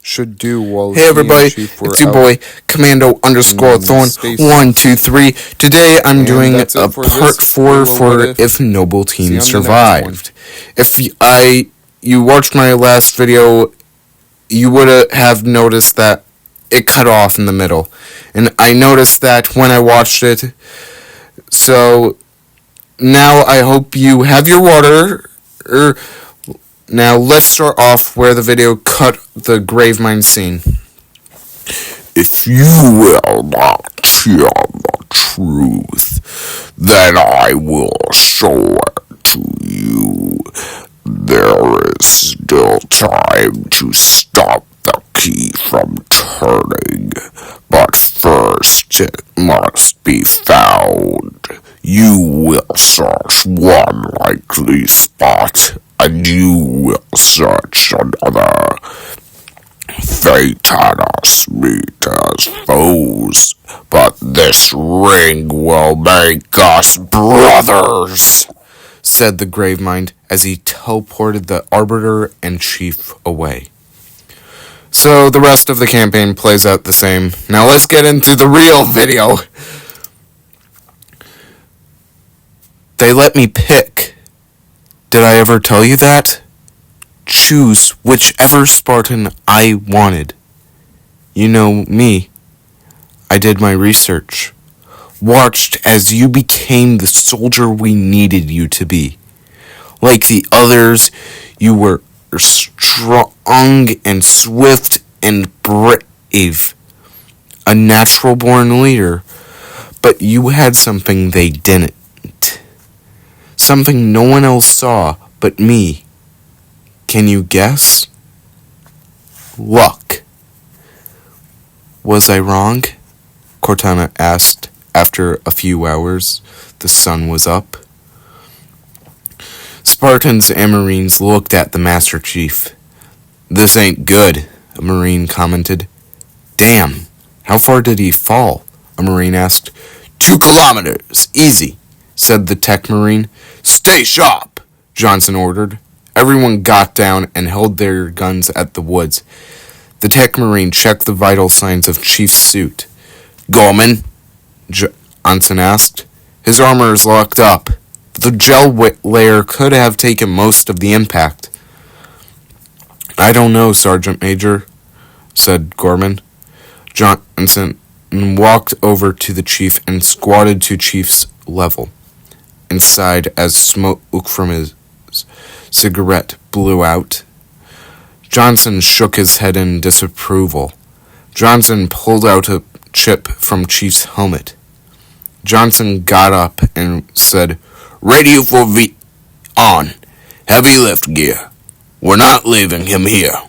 should do while Hey everybody, it's your boy Commando _Thorn 123. Today I'm doing a part 4 for If Noble Team Survived. If you watched my last video, you would have noticed that it cut off in the middle, and I noticed that when I watched it. So now I hope you have your water. Now let's start off where the video cut the Gravemind scene. If you will not hear the truth, then I will show it to you. There is still time to stop the key from turning, but first it must be found. You will search one likely spot, and you will search another. Fate had us meet as foes, but this ring will make us brothers, said the Gravemind as he teleported the Arbiter and Chief away. So the rest of the campaign plays out the same. Now let's get into the real video. They let me pick. Did I ever tell you that? Choose whichever Spartan I wanted. You know me. I did my research. Watched as you became the soldier we needed you to be. Like the others, you were strong and swift and brave. A natural-born leader. But you had something they didn't. Something no one else saw but me. Can you guess? Luck. Was I wrong? Cortana asked after a few hours. The sun was up. Spartans and Marines looked at the Master Chief. This ain't good, a Marine commented. Damn, how far did he fall? A Marine asked. 2 kilometers, easy, said the Tech Marine. Stay sharp, Johnson ordered. Everyone got down and held their guns at the woods. The Tech Marine checked the vital signs of Chief's suit. Gorman? Johnson asked. His armor is locked up. The gel layer could have taken most of the impact. I don't know, Sergeant Major, said Gorman. Johnson walked over to the Chief and squatted to Chief's level and sighed as smoke from his cigarette blew out. Johnson shook his head in disapproval. Johnson pulled out a chip from Chief's helmet. Johnson got up and said, Radio for V on. Heavy lift gear. We're not leaving him here.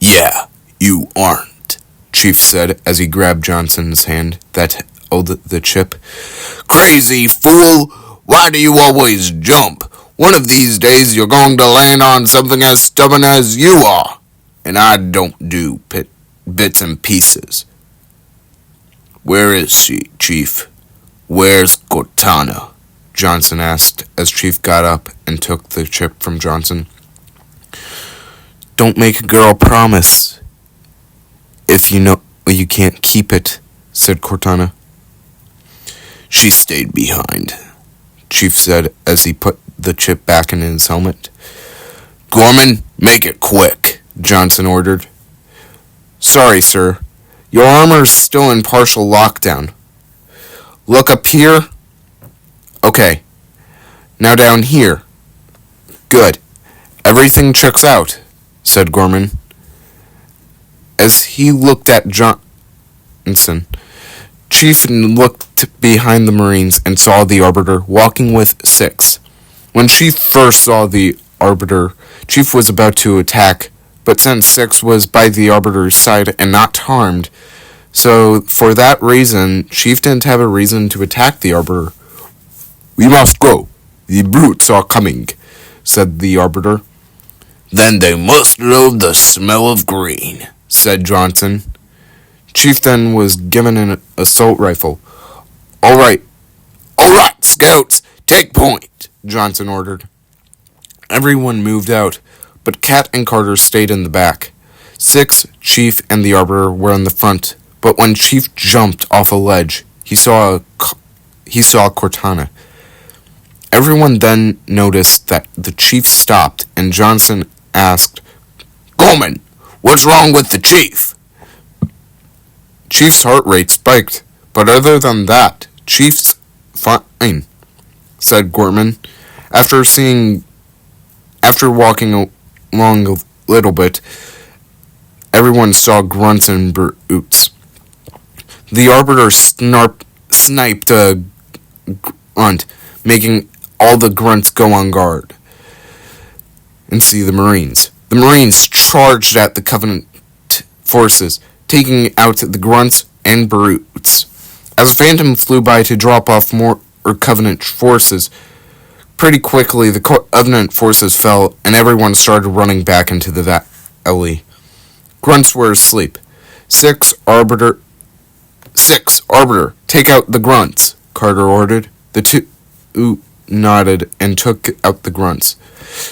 Yeah, you aren't, Chief said as he grabbed Johnson's hand that held the chip. Crazy fool! Why do you always jump? One of these days you're going to land on something as stubborn as you are. And I don't do bits and pieces. Where is she, Chief? Where's Cortana? Johnson asked as Chief got up and took the chip from Johnson. Don't make a girl promise if you know you can't keep it, said Cortana. She stayed behind, Chief said as he put the chip back in his helmet. Gorman, make it quick, Johnson ordered. Sorry, sir. Your armor's still in partial lockdown. Look up here. Okay. Now down here. Good. Everything checks out, said Gorman. As he looked at Johnson, Chief looked behind the Marines and saw the Arbiter walking with 6. When Chief first saw the Arbiter, Chief was about to attack, but since 6 was by the Arbiter's side and not harmed, so for that reason, Chief didn't have a reason to attack the Arbiter. We must go. The brutes are coming, said the Arbiter. Then they must love the smell of green, said Johnson. Chief then was given an assault rifle. All right, scouts, take point, Johnson ordered. Everyone moved out, but Kat and Carter stayed in the back. Six, Chief, and the Arbiter were in the front, but when Chief jumped off a ledge, he saw Cortana. Everyone then noticed that the Chief stopped, and Johnson asked, Gorman, what's wrong with the Chief? Chief's heart rate spiked, but other than that, Chief's fine, said Gorman. After walking along a little bit, everyone saw grunts and brutes. The Arbiter sniped a grunt, making all the grunts go on guard and see the Marines. The Marines charged at the Covenant forces, taking out the grunts and brutes. As Phantom flew by to drop off more Covenant forces, pretty quickly the Covenant forces fell and everyone started running back into the valley. Grunts were asleep. Six, Arbiter, take out the grunts, Carter ordered. The two nodded and took out the grunts.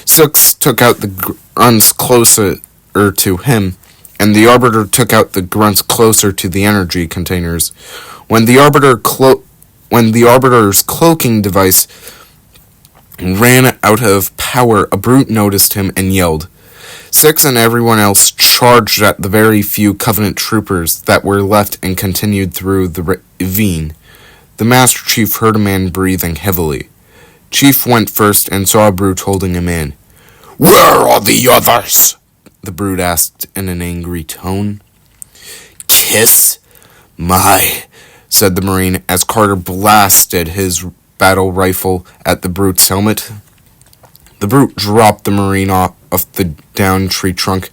Six took out the grunts closer to him, and the Arbiter took out the grunts closer to the energy containers. When the Arbiter's cloaking device ran out of power, a brute noticed him and yelled. Six and everyone else charged at the very few Covenant troopers that were left and continued through the ravine. The Master Chief heard a man breathing heavily. Chief went first and saw a brute holding a man. Where are the others? The brute asked in an angry tone. Kiss my, said the Marine as Carter blasted his battle rifle at the brute's helmet. The brute dropped the Marine off the downed tree trunk.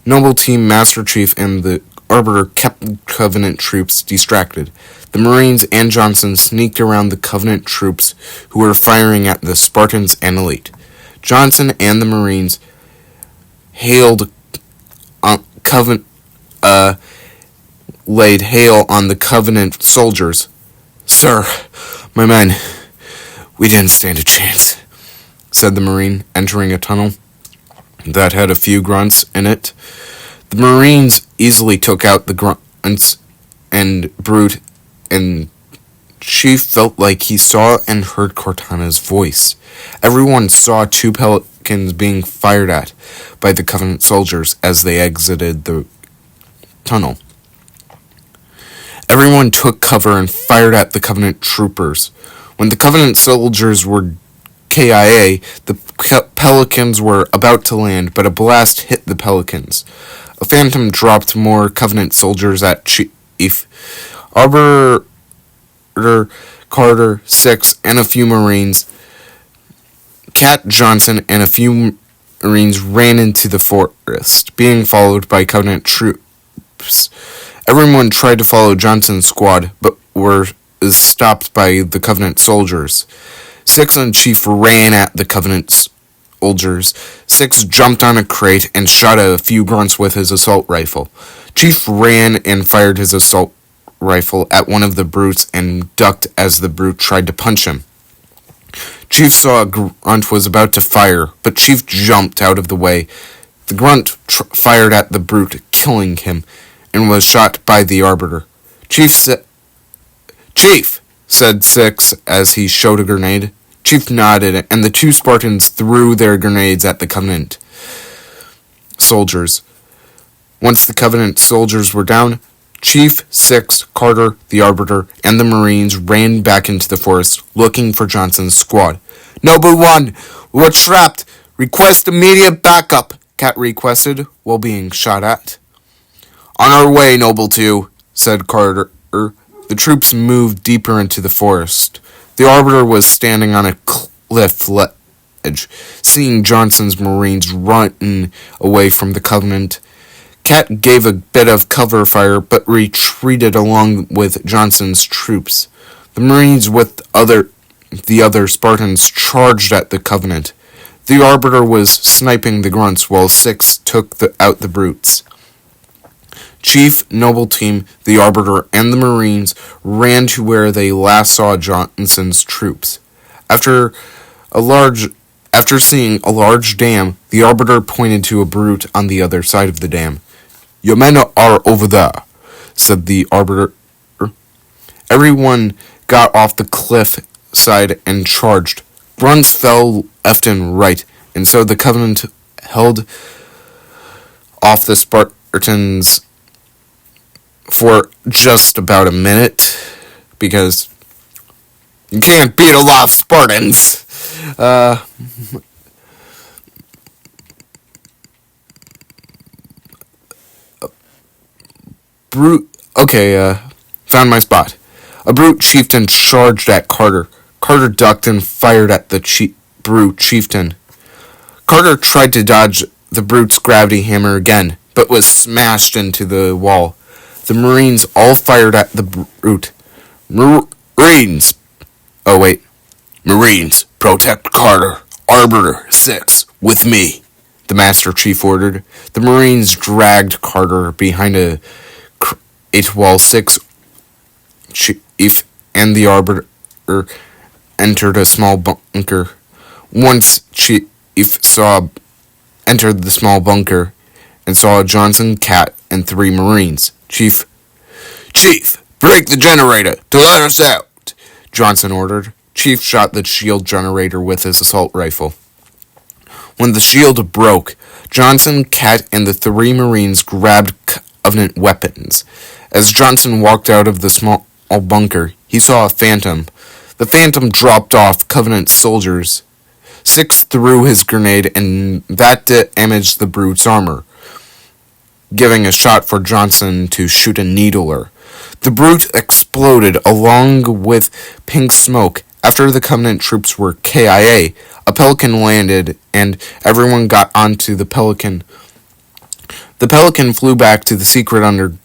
Noble Team, Master Chief, and the Arbiter kept Covenant troops distracted. The Marines and Johnson sneaked around the Covenant troops who were firing at the Spartans and Elite. Johnson and the Marines laid hail on the Covenant soldiers. Sir, my men, we didn't stand a chance, said the Marine, entering a tunnel that had a few grunts in it. The Marines easily took out the grunts and brute, and Chief felt like he saw and heard Cortana's voice. Everyone saw two pelicans being fired at by the Covenant soldiers as they exited the tunnel. Everyone took cover and fired at the Covenant troopers. When the Covenant soldiers were KIA, the Pelicans were about to land, but a blast hit the Pelicans. A Phantom dropped more Covenant soldiers at Chief. Arbiter, Carter, Six, and a few Marines. Cat, Johnson, and a few Marines ran into the forest, being followed by Covenant troops. Everyone tried to follow Johnson's squad, but were stopped by the Covenant soldiers. Six and Chief ran at the Covenant soldiers. Six jumped on a crate and shot a few grunts with his assault rifle. Chief ran and fired his assault rifle at one of the brutes and ducked as the brute tried to punch him. Chief saw a grunt was about to fire, but Chief jumped out of the way. The grunt fired at the brute, killing him, and was shot by the Arbiter. Chief, said Six as he showed a grenade. Chief nodded, and the two Spartans threw their grenades at the Covenant soldiers. Once the Covenant soldiers were down, Chief, Six, Carter, the Arbiter, and the Marines ran back into the forest, looking for Johnson's squad. Noble One, we're trapped. Request immediate backup, Cat requested, while being shot at. On our way, Noble Two, said Carter. The troops moved deeper into the forest. The Arbiter was standing on a cliff ledge, seeing Johnson's Marines running away from the Covenant. Cat gave a bit of cover fire, but retreated along with Johnson's troops. The Marines with the other Spartans charged at the Covenant. The Arbiter was sniping the grunts while Six took out the brutes. Chief, Noble Team, the Arbiter, and the Marines ran to where they last saw Johnson's troops. After seeing a large dam, the Arbiter pointed to a brute on the other side of the dam. Your men are over there, said the arbiter. Everyone got off the cliff side and charged. Grunts fell left and right, and so the Covenant held off the Spartans for just about a minute, because you can't beat a lot of Spartans. Found my spot. A brute chieftain charged at Carter. Carter ducked and fired at the brute chieftain. Carter tried to dodge the brute's gravity hammer again, but was smashed into the wall. The Marines all fired at the brute. Marines! Oh, wait. Marines, protect Carter. Arbiter 6, with me, the Master Chief ordered. The Marines dragged Carter behind a crate while 6 Chief and the Arbiter entered a small bunker. Once Chief entered the small bunker and saw Johnson, Cat, and 3 Marines. Chief, break the generator to let us out, Johnson ordered. Chief shot the shield generator with his assault rifle. When the shield broke, Johnson, Cat, and the 3 Marines grabbed Covenant weapons. As Johnson walked out of the small bunker, he saw a phantom. The phantom dropped off Covenant soldiers. 6 threw his grenade, and that damaged the brute's armor, giving a shot for Johnson to shoot a needler. The brute exploded along with pink smoke. After the Covenant troops were KIA, a Pelican landed, and everyone got onto the Pelican. The Pelican flew back to the secret underground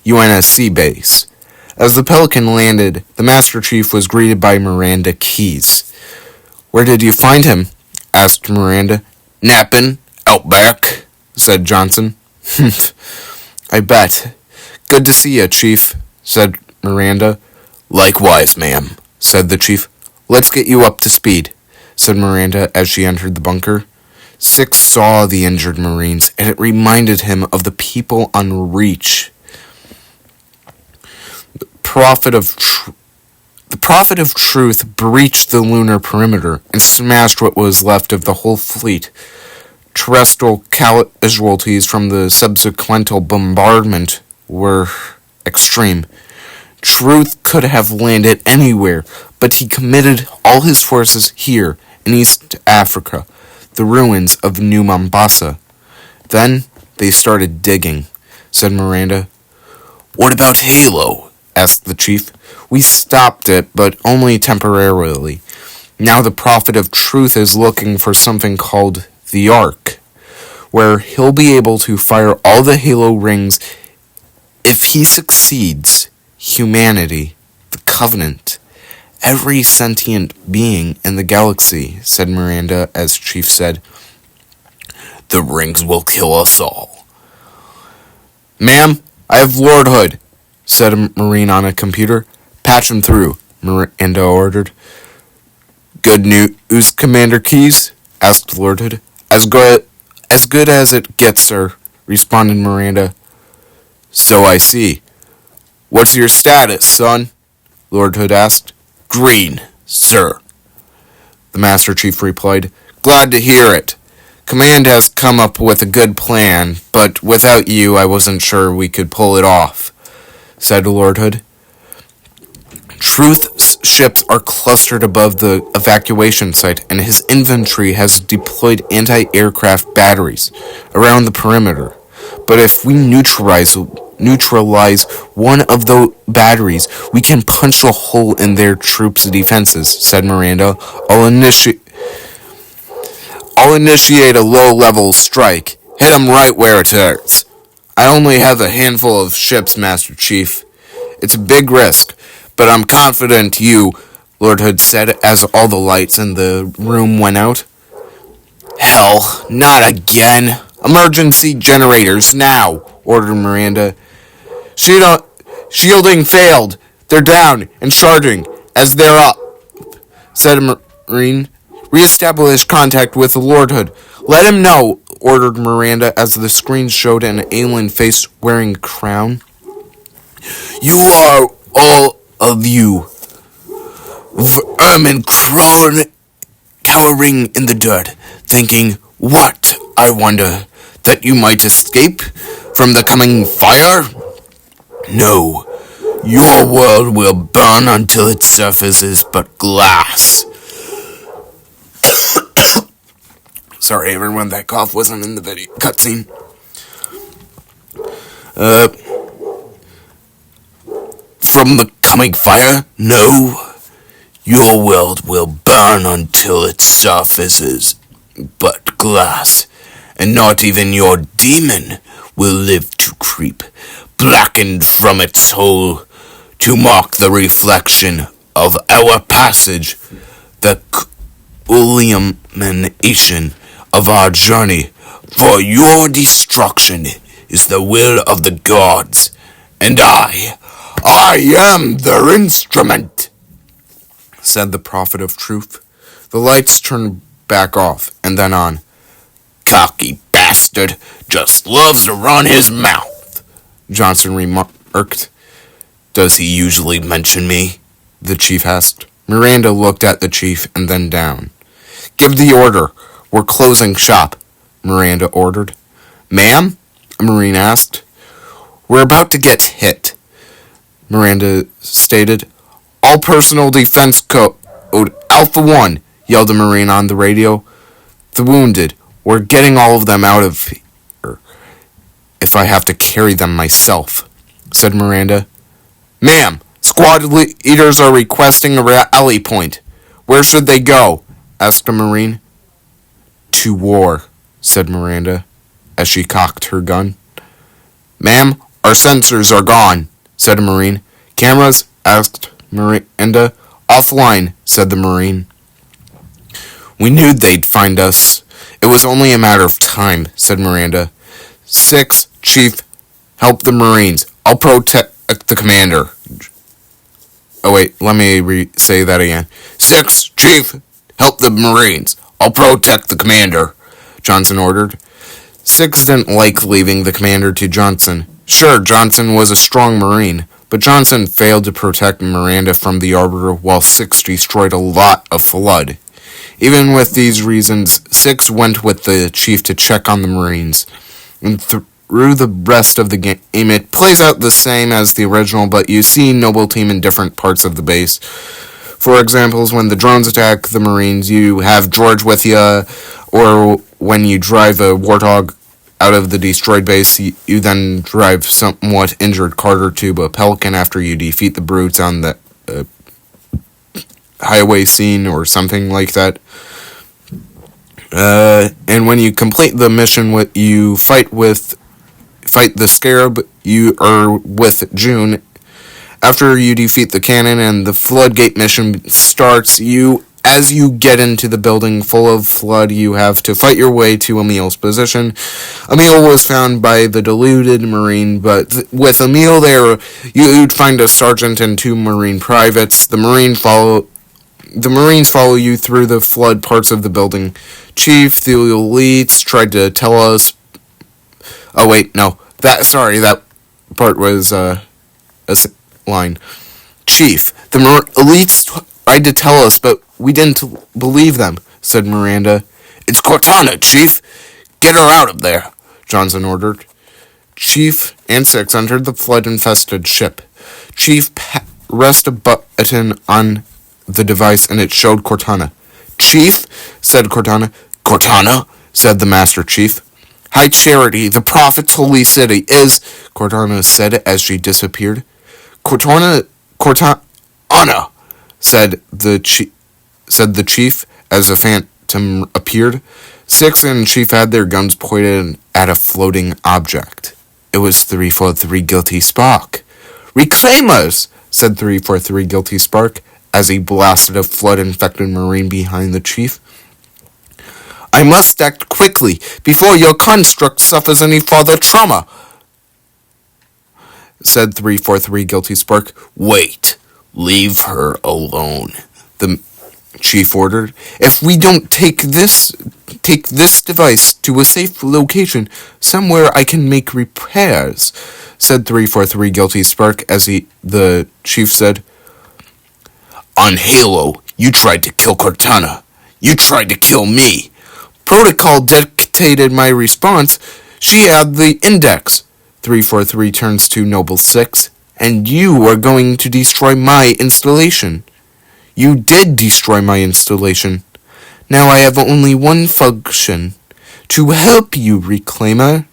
UNSC base. As the Pelican landed, the Master Chief was greeted by Miranda Keyes. "Where did you find him?" asked Miranda. "Nappin', out back," said Johnson. "I bet. Good to see you, Chief," said Miranda. "Likewise, ma'am," said the Chief. "Let's get you up to speed," said Miranda as she entered the bunker. 6 saw the injured Marines, and it reminded him of the people on Reach. The Prophet of Truth breached the lunar perimeter and smashed what was left of the whole fleet. Terrestrial casualties from the subsequent bombardment were extreme. Truth could have landed anywhere, but he committed all his forces here in East Africa, the ruins of New Mombasa. Then they started digging, said Miranda. "What about Halo?" asked the Chief. "We stopped it, but only temporarily. Now the Prophet of Truth is looking for something called the Ark, where he'll be able to fire all the Halo rings. If he succeeds, humanity, the Covenant, every sentient being in the galaxy," said Miranda as Chief said. "The rings will kill us all." "Ma'am, I have Lord Hood," said a Marine on a computer. "Patch him through," Miranda ordered. "Good news, Commander Keyes?" asked Lord Hood. As good as it gets, sir," responded Miranda. "So I see. What's your status, son?" Lord Hood asked. "Green, sir," the Master Chief replied. "Glad to hear it. Command has come up with a good plan, but without you I wasn't sure we could pull it off," said Lord Hood. Truth's ships are clustered above the evacuation site, and his infantry has deployed anti-aircraft batteries around the perimeter. But if we neutralize one of the batteries, we can punch a hole in their troops' defenses, said Miranda. I'll initiate a low-level strike. Hit 'em right where it hurts. I only have a handful of ships, Master Chief. It's a big risk, but I'm confident you, Lord Hood said as all the lights in the room went out. "Hell, not again." "Emergency generators, now," ordered Miranda. Shielding failed. They're down and charging as they're up, said a Marine. "Reestablish contact with Lord Hood. Let him know ordered Miranda as the screen showed an alien face wearing a crown. You are all of you vermin cowering in the dirt, thinking, what, I wonder, that you might escape from the coming fire? No, your world will burn until its surface is but glass. Sorry, everyone, that cough wasn't in the video cutscene. From the coming fire? No, your world will burn until its surface is but glass, and not even your demon will live to creep, blackened from its hole, to mark the reflection of our passage, the culmination of our journey. For your destruction is the will of the gods, and I am their instrument, said the prophet of truth. The lights turned back off, and then on. Cocky bastard just loves to run his mouth, Johnson remarked. Does he usually mention me? The chief asked. Miranda looked at the chief and then down. Give the order. We're closing shop, Miranda ordered. Ma'am? A Marine asked. We're about to get hit, Miranda stated. All personal defense code Alpha 1, yelled a Marine on the radio. The wounded. We're getting all of them out of here. If I have to carry them myself, said Miranda. Ma'am, squad leaders are requesting a rally point. Where should they go? Asked a Marine. To war, said Miranda, as she cocked her gun. Ma'am, our sensors are gone, said a Marine. Cameras? Asked Miranda. Offline, said the Marine. We knew they'd find us. It was only a matter of time, said Miranda. 6, Chief, help the Marines. I'll protect the commander. Oh wait, let me say that again. 6, Chief, help the Marines. I'll protect the commander, Johnson ordered. 6 didn't like leaving the commander to Johnson. Sure, Johnson was a strong Marine, but Johnson failed to protect Miranda from the Arbiter while 6 destroyed a lot of Flood. Even with these reasons, 6 went with the chief to check on the Marines. And through the rest of the game, it plays out the same as the original, but you see Noble Team in different parts of the base. For examples, when the drones attack the Marines, you have George with you, or when you drive a Warthog out of the destroyed base, you then drive somewhat injured Carter to a Pelican after you defeat the brutes on the highway scene or something like that. And when you complete the mission, you fight the Scarab, you are with June. After you defeat the cannon and the Floodgate mission starts, as you get into the building full of Flood, you have to fight your way to Emil's position. Emil was found by the deluded Marine, but with Emil there, you'd find a sergeant and 2 Marine privates. The Marines follow you through the Flood parts of the building. Chief, the elites tried to tell us... Oh wait, no. That part was a line. Chief, the elites tried to tell us, but we didn't believe them, said Miranda. It's Cortana, Chief. Get her out of there, Johnson ordered. Chief and 6 entered the flood-infested ship. Chief pressed a button on the device and it showed Cortana. Chief, said Cortana. Cortana, said the Master Chief. High Charity, the Prophet's holy city is, Cortana said as she disappeared. Cortana, said the chief as the phantom appeared. 6 and Chief had their guns pointed at a floating object. It was 343 Guilty Spark. Reclaim us, said 343 Guilty Spark as he blasted a flood-infected Marine behind the chief. I must act quickly before your construct suffers any further trauma, said 343 Guilty Spark. Wait, leave her alone, the Chief ordered. If we don't take this device to a safe location, somewhere I can make repairs, said 343 Guilty Spark as the chief said. On Halo, you tried to kill Cortana. You tried to kill me. Protocol dictated my response. She had the index. 343 turns to Noble 6. And you are going to destroy my installation. You did destroy my installation. Now I have only one function. To help you, Reclaimer.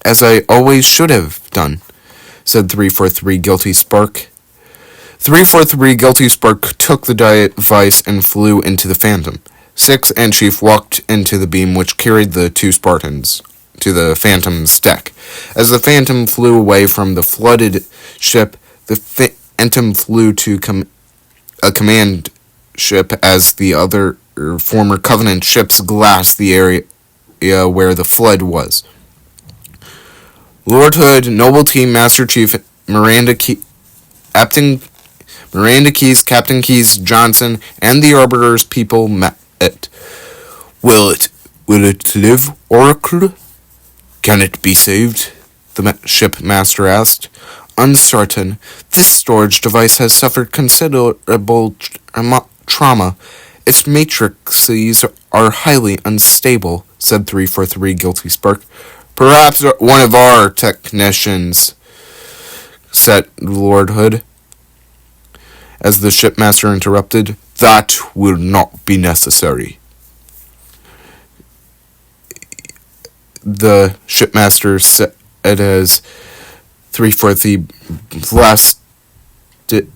As I always should have done, said 343 Guilty Spark. 343 Guilty Spark took the device and flew into the Phantom. 6 and Chief walked into the beam which carried the two Spartans to the Phantom's deck. As the Phantom flew away from the flooded ship, the Phantom flew to a command ship as the other former Covenant ships glassed the area where the flood was. Lord Hood, Noble Team, Master Chief, Miranda Keys, Captain Keys, Johnson, and the Arbiter's people met. Will it live, Oracle? Can it be saved? The ship master asked. Uncertain. This storage device has suffered considerable trauma. Its matrices are highly unstable, said 343 Guilty Spark. Perhaps one of our technicians, said Lord Hood. As the shipmaster interrupted, that will not be necessary. The shipmaster said as 343 blasted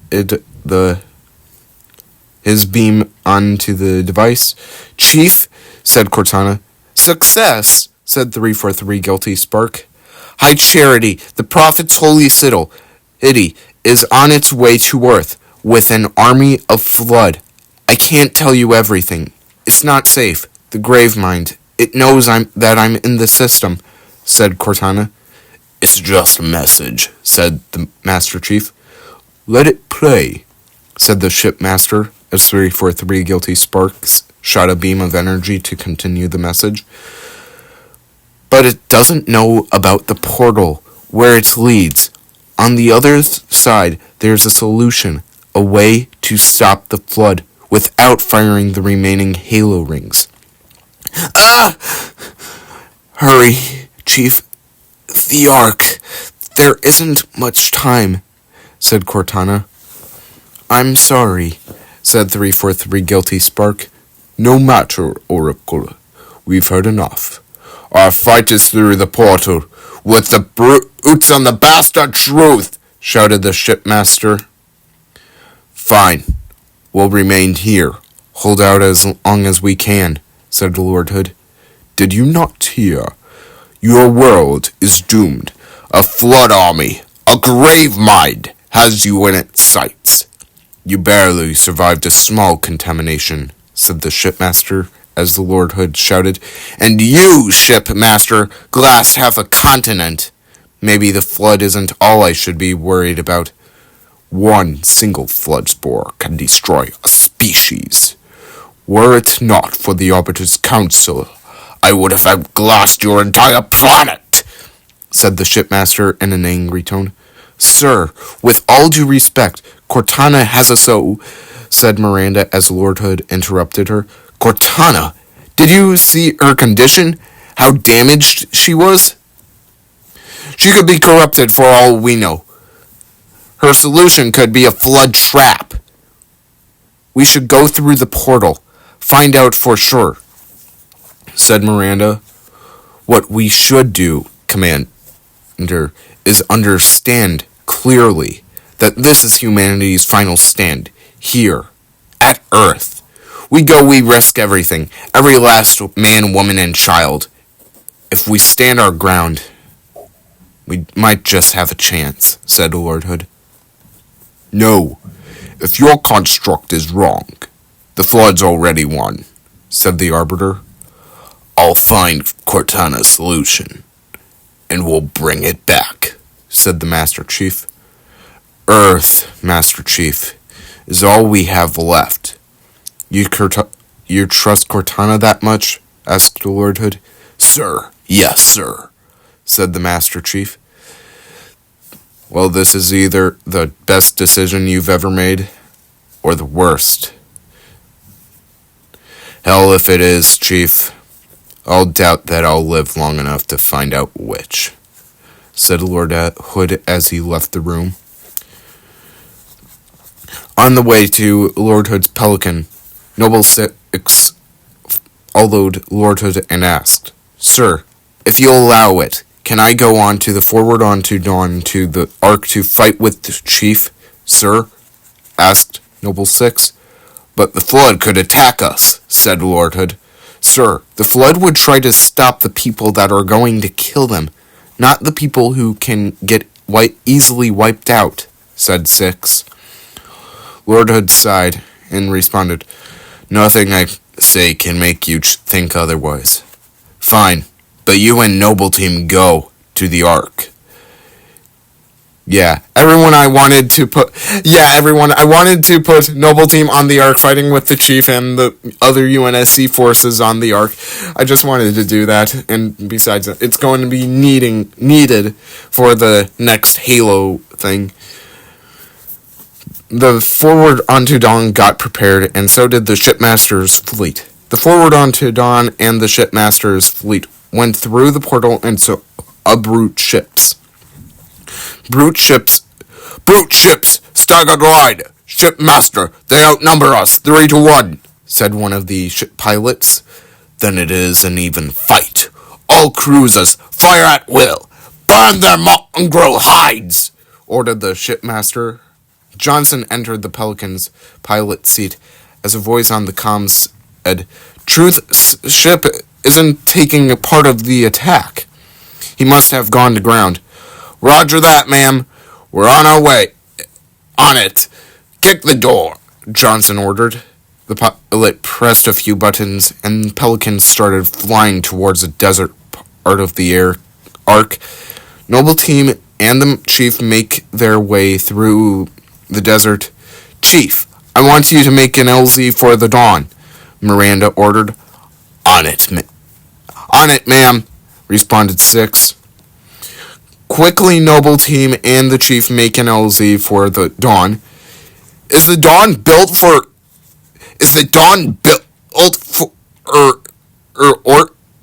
his beam onto the device. Chief, said Cortana. Success, said 343 Guilty Spark. High Charity, the Prophet's holy citadel, is on its way to Earth with an army of flood. I can't tell you everything. It's not safe. The Gravemind, it knows that I'm in the system, said Cortana. It's just a message, said the Master Chief. Let it play, said the shipmaster as 343 Guilty Sparks shot a beam of energy to continue the message. But it doesn't know about the portal, where it leads. On the other side, there's a solution, a way to stop the flood without firing the remaining Halo rings. Ah! Hurry, Chief. The Ark. There isn't much time, said Cortana. I'm sorry, said 343 Guilty Spark. No matter, Oracle. We've heard enough. Our fight is through the portal, with the brutes on the bastard truth, shouted the shipmaster. Fine. We'll remain here. Hold out as long as we can, said Lord Hood. Did you not hear? Your world is doomed. A flood army, a Gravemind, has you in its sights. You barely survived a small contamination, said the shipmaster as the Lord Hood shouted. And you, shipmaster, glassed half a continent. Maybe the flood isn't all I should be worried about. One single flood spore can destroy a species. Were it not for the Arbiter's Council, I would have outglassed your entire planet, said the shipmaster in an angry tone. Sir, with all due respect, Cortana has a so, said Miranda as Lord Hood interrupted her. Cortana? Did you see her condition? How damaged she was? She could be corrupted for all we know. Her solution could be a flood trap. We should go through the portal, find out for sure, said Miranda. What we should do, Commander, is understand clearly that this is humanity's final stand, here, at Earth. We go, we risk everything, every last man, woman, and child. If we stand our ground, we might just have a chance, said Lord Hood. No, if your construct is wrong, the flood's already won, said the Arbiter. I'll find Cortana's solution, and we'll bring it back, said the Master Chief. Earth, Master Chief, is all we have left. You trust Cortana that much? Asked Lord Hood. Sir, yes, sir, said the Master Chief. Well, this is either the best decision you've ever made, or the worst. Hell if it is, Chief. I'll doubt that I'll live long enough to find out which, said Lord Hood as he left the room. On the way to Lord Hood's Pelican, Noble Six followed Lord Hood and asked, Sir, if you'll allow it, can I go on to the Forward Unto Dawn to the Ark to fight with the Chief, sir? Asked Noble Six. But the Flood could attack us, said Lord Hood. Sir, the Flood would try to stop the people that are going to kill them, not the people who can get easily wiped out, said Six. Lord Hood sighed and responded, Nothing I say can make you think otherwise. Fine, but you and Noble Team go to the Ark. Everyone I wanted to put Noble Team on the Ark fighting with the Chief and the other UNSC forces on the Ark. I just wanted to do that, and besides, it's going to be needed for the next Halo thing. The Forward Unto Dawn got prepared, and so did the Shipmaster's fleet. The Forward Unto Dawn and the Shipmaster's fleet went through the portal and saw brute ships. Brute ships, staggered wide. Shipmaster, they outnumber us 3-1, said one of the ship pilots. Then it is an even fight. All cruisers, fire at will. Burn their mongrel hides, ordered the shipmaster. Johnson entered the Pelican's pilot seat as a voice on the comms said, Truth's ship isn't taking a part of the attack. He must have gone to ground. Roger that, ma'am. We're on our way. On it. Kick the door, Johnson ordered. The pilot pressed a few buttons, and Pelicans started flying towards the desert part of the Ark. Noble Team and the Chief make their way through the desert. Chief, I want you to make an LZ for the Dawn, Miranda ordered. On it, ma'am, responded Six. Quickly, Noble Team and the Chief make an LZ for the Dawn. Is the Dawn built for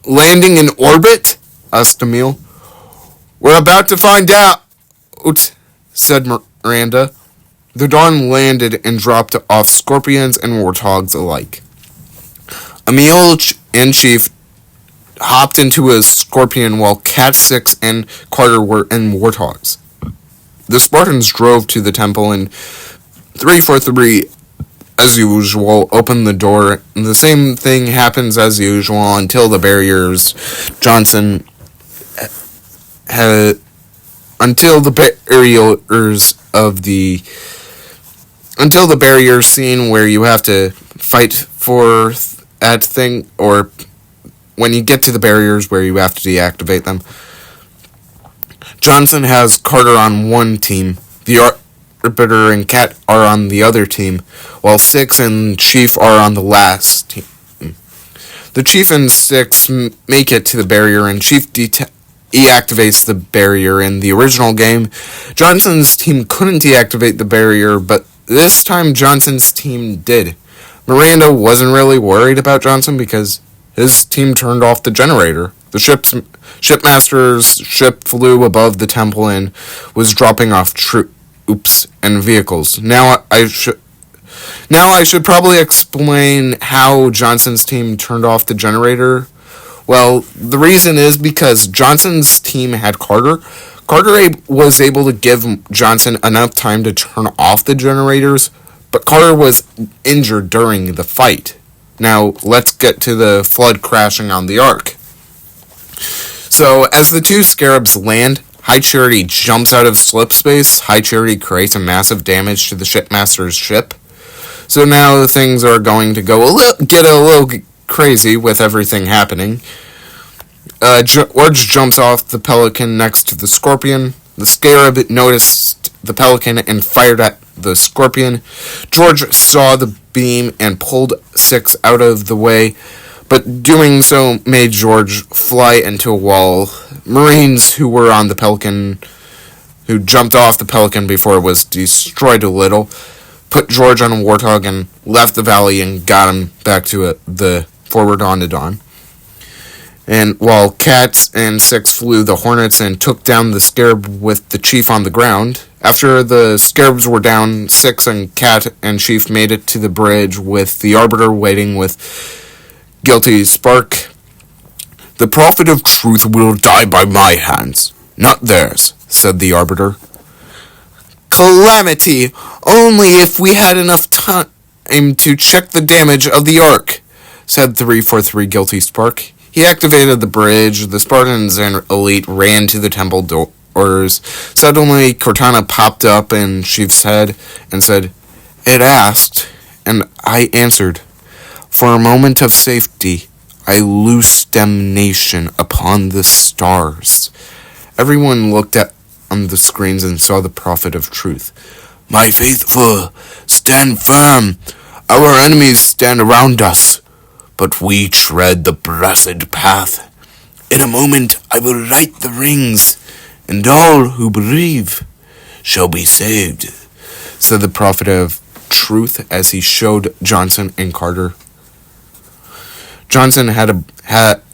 landing in orbit? Asked Emil. We're about to find out, said Miranda. The Dawn landed and dropped off scorpions and warthogs alike. Emil and Chief hopped into a scorpion while Cat 6 and Carter were in warthogs. The Spartans drove to the temple and 343, as usual, opened the door. And the same thing happens as usual until the barriers until the barriers scene where you have to fight for that thing, or when you get to the barriers where you have to deactivate them. Johnson has Carter on one team. The Arbiter and Cat are on the other team, while Six and Chief are on the last team. The Chief and Six make it to the barrier, and Chief deactivates the barrier. In the original game, Johnson's team couldn't deactivate the barrier, but this time Johnson's team did. Miranda wasn't really worried about Johnson because his team turned off the generator. The shipmaster's ship flew above the temple and was dropping off troops and vehicles. Now I should probably explain how Johnson's team turned off the generator. Well, the reason is because Johnson's team had Carter. Carter was able to give Johnson enough time to turn off the generators, but Carter was injured during the fight. Now, let's get to the Flood crashing on the Ark. So, as the two Scarabs land, High Charity jumps out of slip space. High Charity creates a massive damage to the shipmaster's ship. So now things are going to get a little crazy with everything happening. George jumps off the Pelican next to the Scorpion. The Scarab noticed the Pelican and fired at the Scorpion. George saw the beam and pulled 6 out of the way, but doing so made George fly into a wall. Marines who were on the Pelican, who jumped off the Pelican before it was destroyed a little, put George on a Warthog and left the valley and got him back to the forward Onodon. And while Cat and 6 flew the Hornets and took down the Scarab with the Chief on the ground, after the Scarabs were down, 6 and Cat and Chief made it to the bridge with the Arbiter waiting with Guilty Spark. "The Prophet of Truth will die by my hands, not theirs," said the Arbiter. "Calamity! Only if we had enough time to check the damage of the Ark," said 343 Guilty Spark. He activated the bridge. The Spartans and Elite ran to the temple doors. Suddenly, Cortana popped up in Chief's head and said, "It asked, and I answered. For a moment of safety, I loosed damnation upon the stars." Everyone looked at on the screens and saw the Prophet of Truth. "My faithful, stand firm. Our enemies stand around us, but we tread the blessed path. In a moment I will light the rings, and all who believe shall be saved," said the Prophet of Truth as he showed Johnson and Carter. Johnson had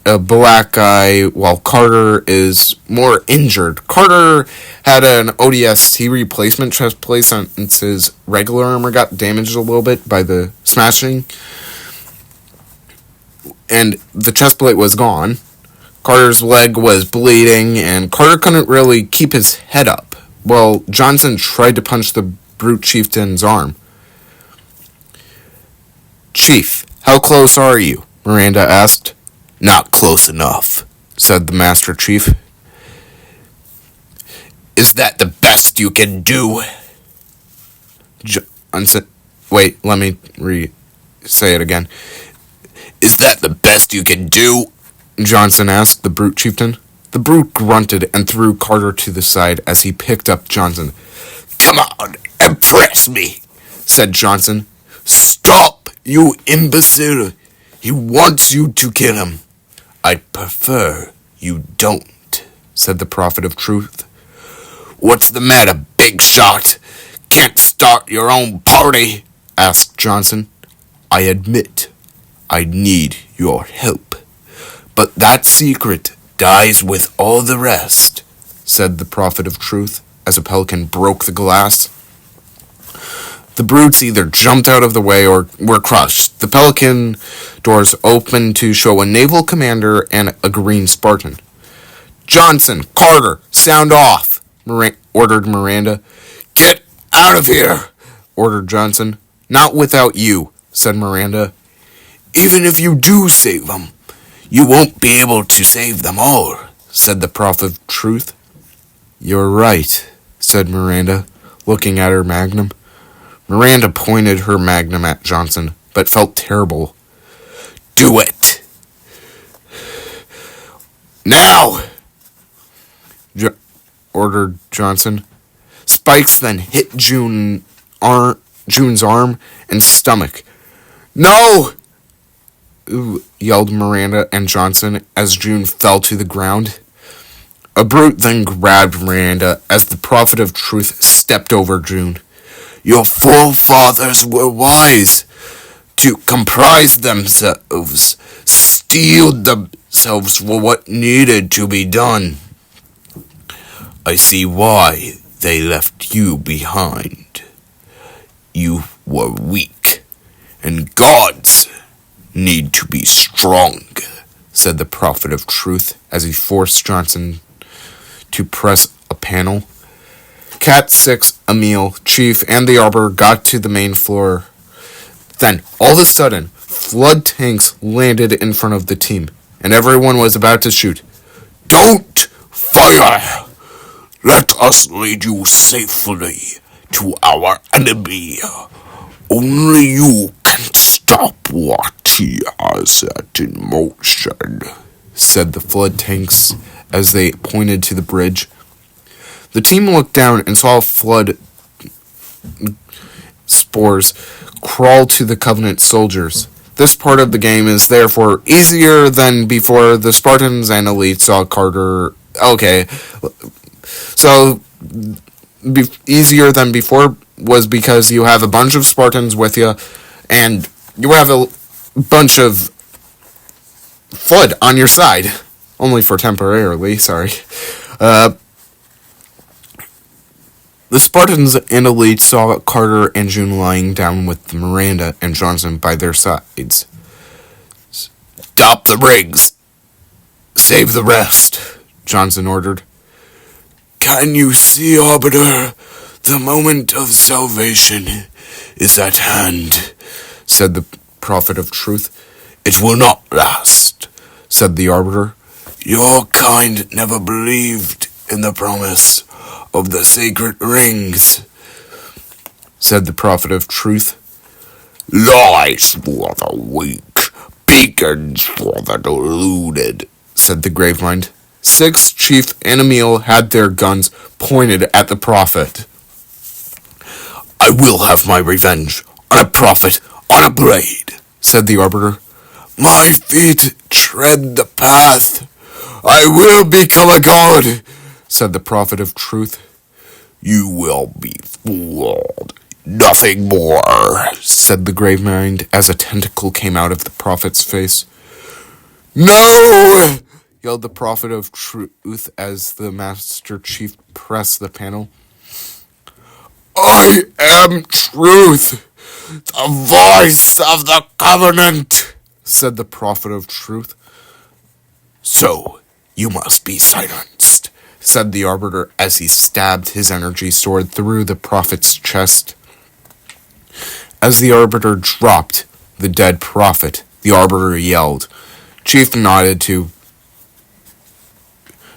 a black eye, while Carter is more injured. Carter had an ODST replacement chest plate since his regular armor got damaged a little bit by the smashing, and the chest plate was gone. Carter's leg was bleeding, and Carter couldn't really keep his head up, while Johnson tried to punch the brute chieftain's arm. "Chief, how close are you?" Miranda asked. "Not close enough," said the Master Chief. "Is that the best you can do?" Wait, let me say it again. "Is that the best you can do?" Johnson asked the brute chieftain. The brute grunted and threw Carter to the side as he picked up Johnson. "Come on, impress me," said Johnson. "Stop, you imbecile. He wants you to kill him." "I'd prefer you don't," said the Prophet of Truth. "What's the matter, big shot? Can't start your own party?" asked Johnson. "I admit I need your help, but that secret dies with all the rest," said the Prophet of Truth as a Pelican broke the glass. The brutes either jumped out of the way or were crushed. The Pelican doors opened to show a naval commander and a green Spartan. "Johnson, Carter, sound off," ordered Miranda. "Get out of here," ordered Johnson. "Not without you," said Miranda. "Even if you do save them, you won't be able to save them all," said the Prophet of Truth. "You're right," said Miranda, looking at her magnum. Miranda pointed her magnum at Johnson, but felt terrible. "Do it! Now!" ordered Johnson. Spikes then hit June's arm and stomach. "No!" yelled Miranda and Johnson as June fell to the ground. A brute then grabbed Miranda as the Prophet of Truth stepped over June. "Your forefathers were wise to comprise themselves, steeled themselves for what needed to be done. I see why they left you behind. You were weak, and gods need to be strong," said the Prophet of Truth as he forced Johnson to press a panel. Cat 6, Emil, Chief, and the Arbor got to the main floor. Then, all of a sudden, flood tanks landed in front of the team, and everyone was about to shoot. "Don't fire! Let us lead you safely to our enemy. Only you can stop what he has set in motion," said the flood tanks as they pointed to the bridge. The team looked down and saw a flood spores crawl to the Covenant soldiers. This part of the game is therefore easier than before. The Spartans and elites saw Carter. Okay, so easier than before was because you have a bunch of Spartans with you, and you have a bunch of Flood on your side. Only for temporarily, sorry. The Spartans and elites saw Carter and June lying down with Miranda and Johnson by their sides. Stop the rings. Save the rest, Johnson ordered. Can you see, Arbiter? The moment of salvation is at hand, said the Prophet of Truth. It will not last, said the Arbiter. Your kind never believed in the promise of the sacred rings, said the Prophet of Truth. Lies for the weak, beacons for the deluded, said the Gravemind. Six, Chief, and Emil had their guns pointed at the Prophet. I will have my revenge on a prophet on a blade, said the Arbiter. My feet tread the path. I will become a god, said the Prophet of Truth. You will be fooled. Nothing more, said the Gravemind as a tentacle came out of the Prophet's face. No! yelled the Prophet of Truth as the Master Chief pressed the panel. I am Truth, the voice of the Covenant, said the Prophet of Truth. So, you must be silenced, said the Arbiter as he stabbed his energy sword through the Prophet's chest. As the Arbiter dropped the dead Prophet, the Arbiter yelled. Chief nodded to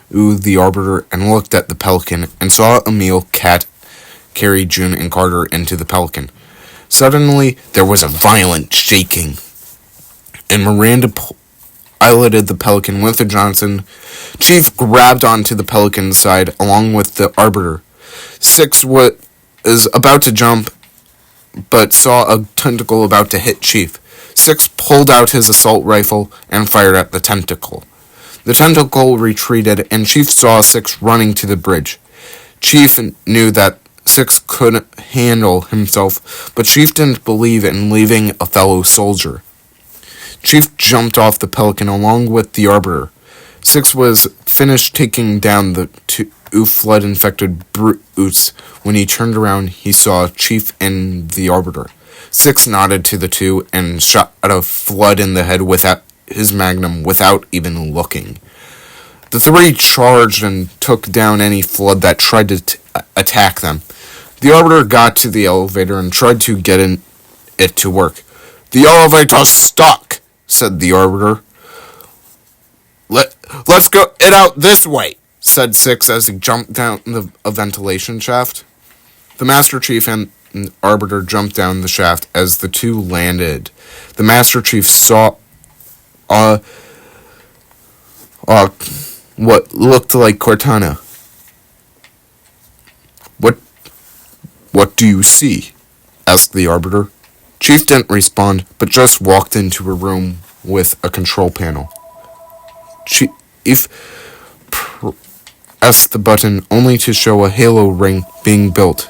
the Arbiter and looked at the Pelican and saw Emil Cat carry June and Carter into the Pelican. Suddenly, there was a violent shaking, and Miranda piloted the Pelican with the Johnson. Chief grabbed onto the Pelican's side along with the Arbiter. Six was about to jump, but saw a tentacle about to hit Chief. Six pulled out his assault rifle and fired at the tentacle. The tentacle retreated, and Chief saw Six running to the bridge. Chief knew that Six couldn't handle himself, but Chief didn't believe in leaving a fellow soldier. Chief jumped off the Pelican along with the Arbiter. Six was finished taking down the two flood-infected brutes. When he turned around, he saw Chief and the Arbiter. Six nodded to the two and shot at a Flood in the head with his magnum without even looking. The three charged and took down any Flood that tried to attack them. The Arbiter got to the elevator and tried to get it to work. The elevator's stuck, said the Arbiter. Let's go it out this way, said Six as he jumped down a ventilation shaft. The Master Chief and Arbiter jumped down the shaft as the two landed. The Master Chief saw what looked like Cortana. What do you see? Asked the Arbiter. Chief didn't respond, but just walked into a room with a control panel. Chief pressed the button only to show a halo ring being built.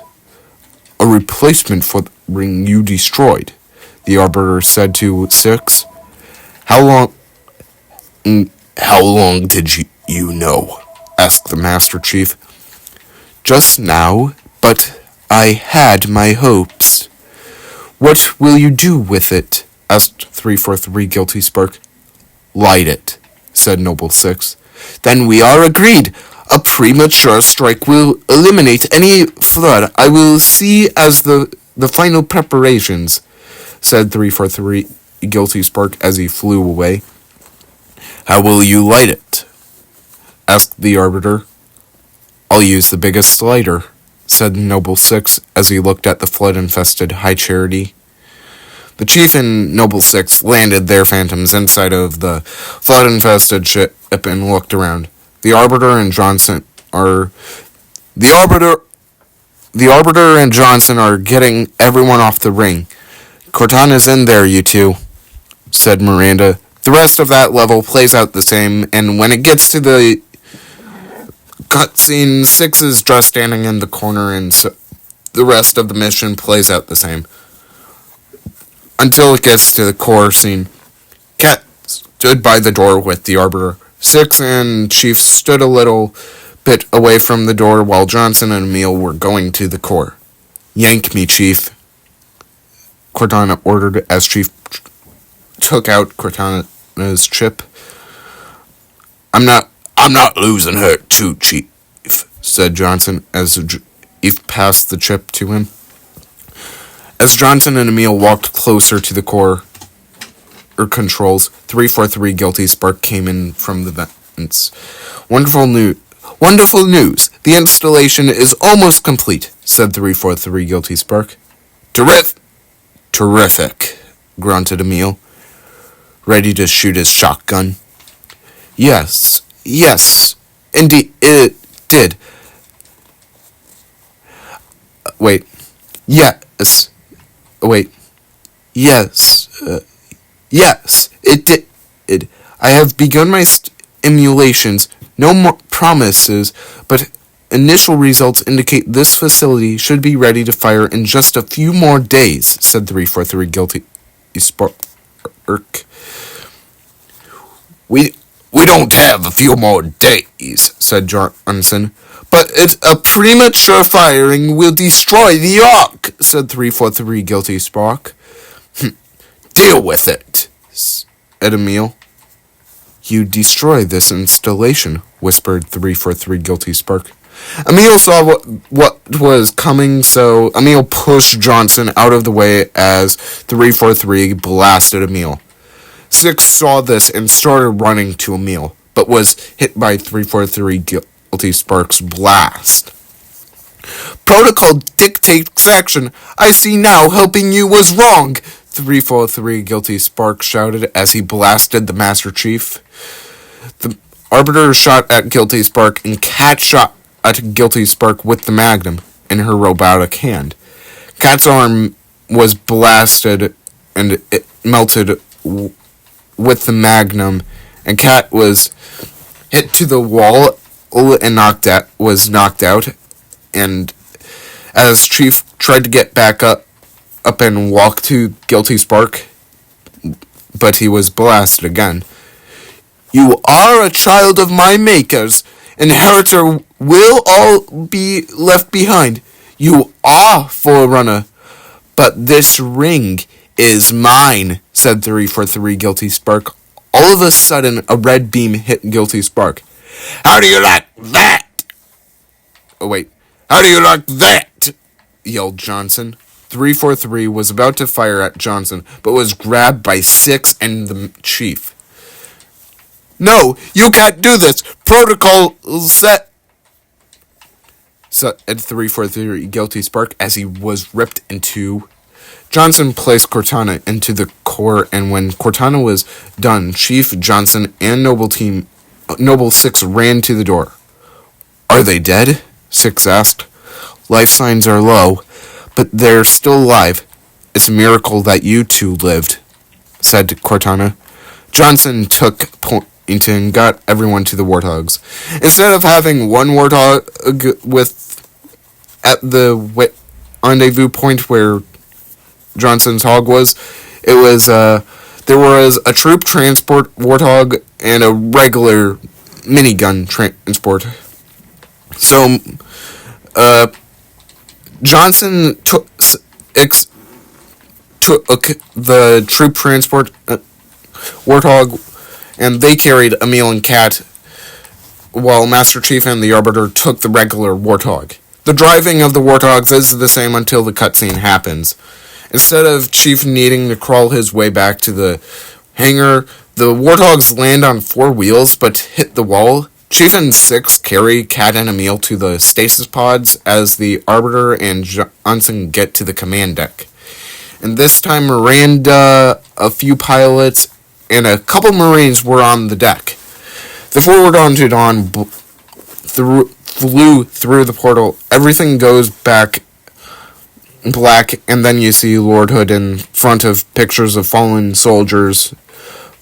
A replacement for the ring you destroyed, the Arbiter said to Six. How long did you know? Asked the Master Chief. Just now, but I had my hopes. What will you do with it? Asked 343 Guilty Spark. Light it, said Noble Six. Then we are agreed. A premature strike will eliminate any Flood. I will see as the final preparations, said 343 Guilty Spark as he flew away. How will you light it? Asked the Arbiter. I'll use the biggest lighter, said Noble Six as he looked at the Flood-infested High Charity. The Chief and Noble Six landed their phantoms inside of the Flood-infested ship and looked around. The Arbiter and Johnson are... The Arbiter The Arbiter and Johnson are getting everyone off the ring. Cortana's in there, you two, said Miranda. The rest of that level plays out the same, and when it gets to the cutscene, Six is just standing in the corner, and so the rest of the mission plays out the same. Until it gets to the core scene. Kat stood by the door with the Arbiter. Six and Chief stood a little bit away from the door while Johnson and Emil were going to the core. Yank me, Chief, Cortana ordered as Chief took out Cortana's chip. I'm not losing her too, Chief, said Johnson as Chief passed the chip to him. As Johnson and Emil walked closer to the core controls, 343 Guilty Spark came in from the vents. Wonderful news. The installation is almost complete, said 343 Guilty Spark. Terrific, grunted Emil, ready to shoot his shotgun. Yes, indeed, it did. Yes, it did. I have begun my emulations. No more promises, but initial results indicate this facility should be ready to fire in just a few more days, said 343 Guilty Spark. We don't have a few more days, said Johnson. But a premature firing will destroy the Ark, said 343 Guilty Spark. Deal with it, said Emil. You destroy this installation, whispered 343 Guilty Spark. Emil saw what was coming, so Emil pushed Johnson out of the way as 343 blasted Emil. Six saw this and started running to Emil, but was hit by 343 Guilty Spark's blast. Protocol dictates action. I see now helping you was wrong, 343 Guilty Spark shouted as he blasted the Master Chief. The Arbiter shot at Guilty Spark, and Kat shot at Guilty Spark with the Magnum in her robotic hand. Kat's arm was blasted and it melted with the Magnum, and Kat was hit to the wall and was knocked out. And as Chief tried to get back up and walk to Guilty Spark, but he was blasted again. You are a child of my makers. Inheritor will all be left behind. You are Forerunner. But this ring is mine, said 343 Guilty Spark. All of a sudden, a red beam hit Guilty Spark. How do you like that? How do you like that? Yelled Johnson. 343 was about to fire at Johnson, but was grabbed by Six and the Chief. No, you can't do this. Protocol set, said 343 Guilty Spark as he was ripped in two. Johnson placed Cortana into the core, and when Cortana was done, Chief, Johnson, and Noble Six ran to the door. Are they dead? Six asked. Life signs are low, but they're still alive. It's a miracle that you two lived, said Cortana. Johnson took point and got everyone to the warthogs. Instead of having one warthog at the rendezvous point where Johnson's hog was, there was a troop transport warthog and a regular minigun transport. So Johnson took the troop transport warthog, and they carried Emil and Kat, while Master Chief and the Arbiter took the regular warthog. The driving of the warthogs is the same until the cutscene happens. Instead of Chief needing to crawl his way back to the hangar, the warthogs land on four wheels but hit the wall. Chief and Six carry Kat and Emil to the stasis pods as the Arbiter and Johnson get to the command deck. And this time Miranda, a few pilots, and a couple Marines were on the deck. The Forward Unto Dawn flew through the portal. Everything goes back black, and then you see Lord Hood in front of pictures of fallen soldiers.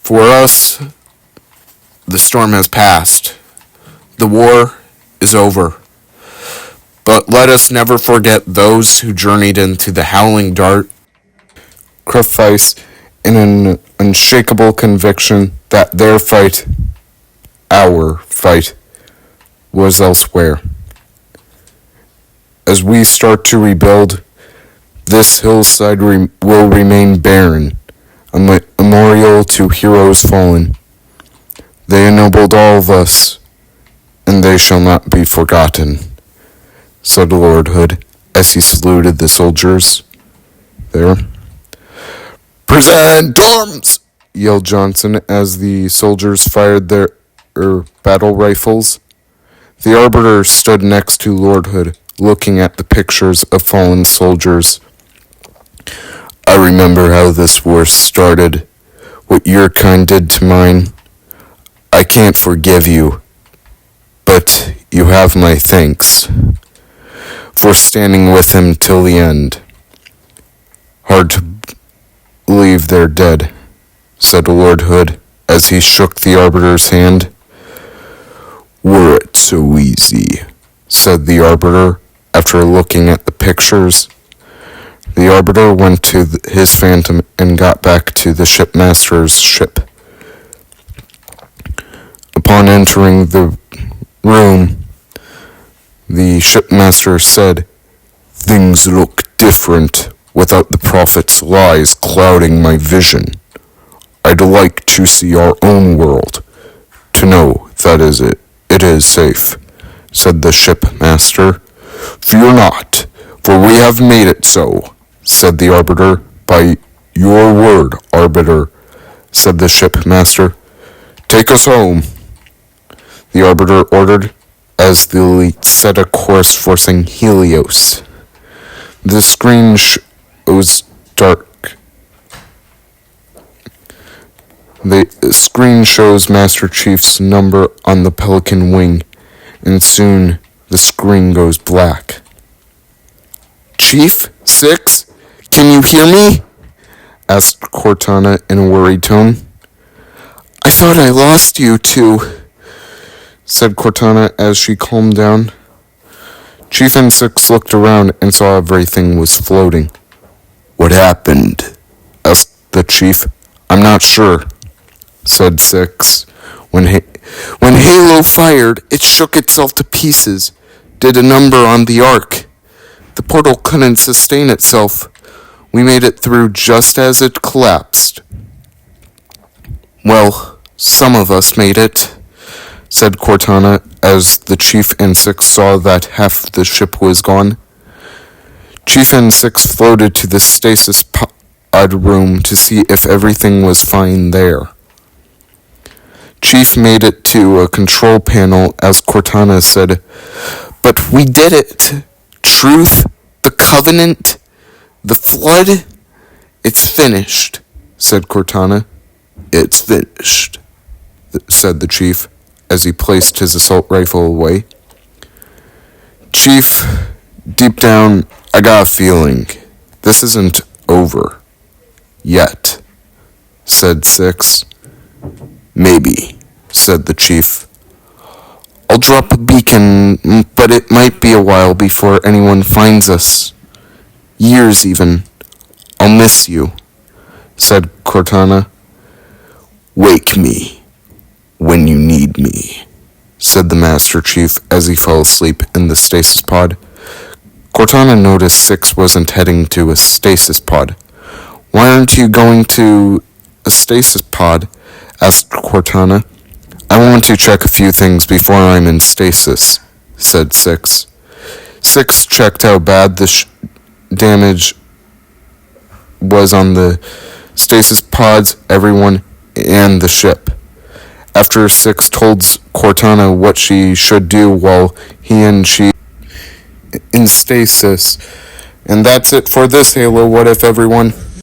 For us, the storm has passed. The war is over. But let us never forget those who journeyed into the Howling Dart, sacrifice in an unshakable conviction that their fight, our fight, was elsewhere. As we start to rebuild, this hillside will remain barren, a memorial to heroes fallen. They ennobled all of us, and they shall not be forgotten, said Lord Hood as he saluted the soldiers there. "Present arms!" yelled Johnson as the soldiers fired their battle rifles. The Arbiter stood next to Lord Hood, looking at the pictures of fallen soldiers. "I remember how this war started, what your kind did to mine. I can't forgive you, but you have my thanks for standing with him till the end. Hard to believe they're dead," said Lord Hood as he shook the Arbiter's hand. "Were it so easy," said the Arbiter after looking at the pictures. The Arbiter went to his Phantom and got back to the shipmaster's ship. Upon entering the room, the shipmaster said, "Things look different without the prophet's lies clouding my vision. I'd like to see our own world, to know that it is safe," said the shipmaster. "Fear not, for we have made it so," said the Arbiter. "By your word, Arbiter," said the shipmaster. "Take us home," the Arbiter ordered, as the elite set a course forcing Helios. The screen shows dark. The screen shows Master Chief's number on the Pelican wing, and soon the screen goes black. "Chief? 6? Can you hear me?" asked Cortana in a worried tone. "I thought I lost you too," said Cortana as she calmed down. Chief N6 looked around and saw everything was floating. "What happened?" asked the chief. "I'm not sure," said 6. When Halo fired, it shook itself to pieces, did a number on the Ark. The portal couldn't sustain itself. We made it through just as it collapsed." "Well, some of us made it," said Cortana as the Chief N6 saw that half the ship was gone. Chief N6 floated to the stasis pod room to see if everything was fine there. Chief made it to a control panel as Cortana said, "But we did it! Truth, the Covenant, the Flood, it's finished," said Cortana. "It's finished," said the Chief as he placed his assault rifle away. "Chief, deep down, I got a feeling this isn't over yet," said 6. "Maybe," said the Chief. "I'll drop a beacon, but it might be a while before anyone finds us. Years even. I'll miss you," said Cortana. "Wake me when you need me," said the Master Chief as he fell asleep in the stasis pod. Cortana noticed 6 wasn't heading to a stasis pod. "Why aren't you going to a stasis pod?" asked Cortana. "I want to check a few things before I'm in stasis," said 6. 6 checked how bad the damage was on the stasis pods, everyone, and the ship. After 6 told Cortana what she should do while he and she in stasis. And that's it for this Halo What If, everyone.